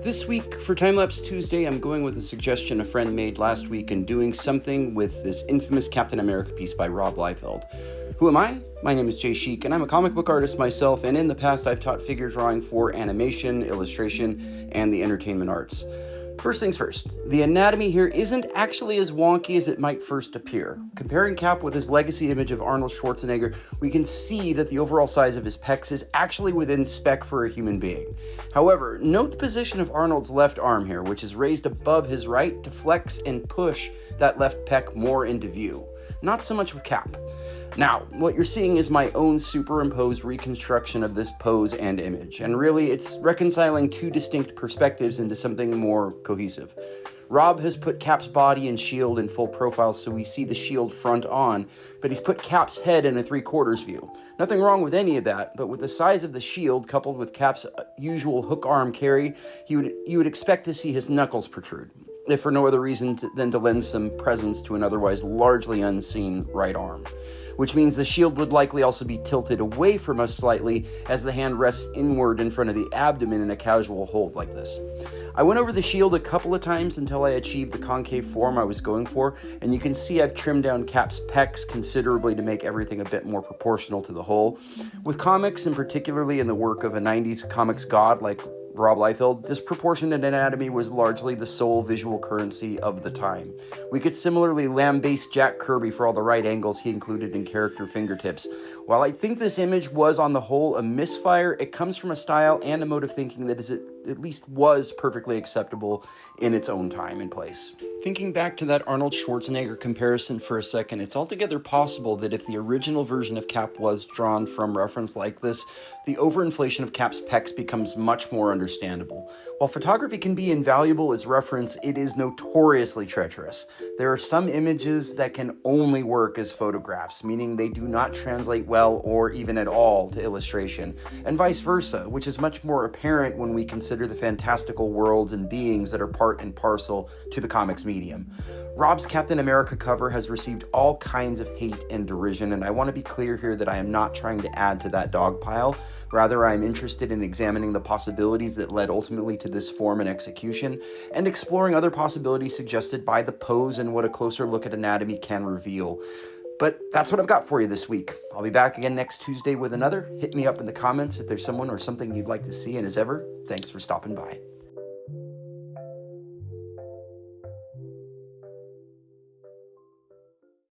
This week, for Timelapse Tuesday, I'm going with a suggestion a friend made last week and doing something with this infamous Captain America piece by Rob Liefeld. Who am I? My name is Jay Sheik, and I'm a comic book artist myself, and in the past I've taught figure drawing for animation, illustration, and the entertainment arts. First things first, the anatomy here isn't actually as wonky as it might first appear. Comparing Cap with his legacy image of Arnold Schwarzenegger, we can see that the overall size of his pecs is actually within spec for a human being. However, note the position of Arnold's left arm here, which is raised above his right to flex and push that left pec more into view. Not so much with Cap. Now, what you're seeing is my own superimposed reconstruction of this pose and image, and really it's reconciling two distinct perspectives into something more cohesive. Rob has put Cap's body and shield in full profile so we see the shield front on, but he's put Cap's head in a 3/4 view. Nothing wrong with any of that, but with the size of the shield coupled with Cap's usual hook arm carry, you would expect to see his knuckles protrude, if for no other reason than to lend some presence to an otherwise largely unseen right arm. Which means the shield would likely also be tilted away from us slightly as the hand rests inward in front of the abdomen in a casual hold like this. I went over the shield a couple of times until I achieved the concave form I was going for, and you can see I've trimmed down Cap's pecs considerably to make everything a bit more proportional to the whole. With comics, and particularly in the work of a 90s comics god like Rob Liefeld, disproportionate anatomy was largely the sole visual currency of the time. We could similarly lambaste Jack Kirby for all the right angles he included in character fingertips. While I think this image was on the whole a misfire, it comes from a style and a mode of thinking that at least was perfectly acceptable in its own time and place. Thinking back to that Arnold Schwarzenegger comparison for a second, it's altogether possible that if the original version of Cap was drawn from reference like this, the overinflation of Cap's pecs becomes much more understandable. While photography can be invaluable as reference, it is notoriously treacherous. There are some images that can only work as photographs, meaning they do not translate well or even at all to illustration, and vice versa, which is much more apparent when we consider the fantastical worlds and beings that are part and parcel to the comics medium. Rob's Captain America cover has received all kinds of hate and derision, and I want to be clear here that I am not trying to add to that dog pile. Rather, I am interested in examining the possibilities that led ultimately to this form and execution, and exploring other possibilities suggested by the pose and what a closer look at anatomy can reveal. But that's what I've got for you this week. I'll be back again next Tuesday with another. Hit me up in the comments if there's someone or something you'd like to see, and as ever, thanks for stopping by.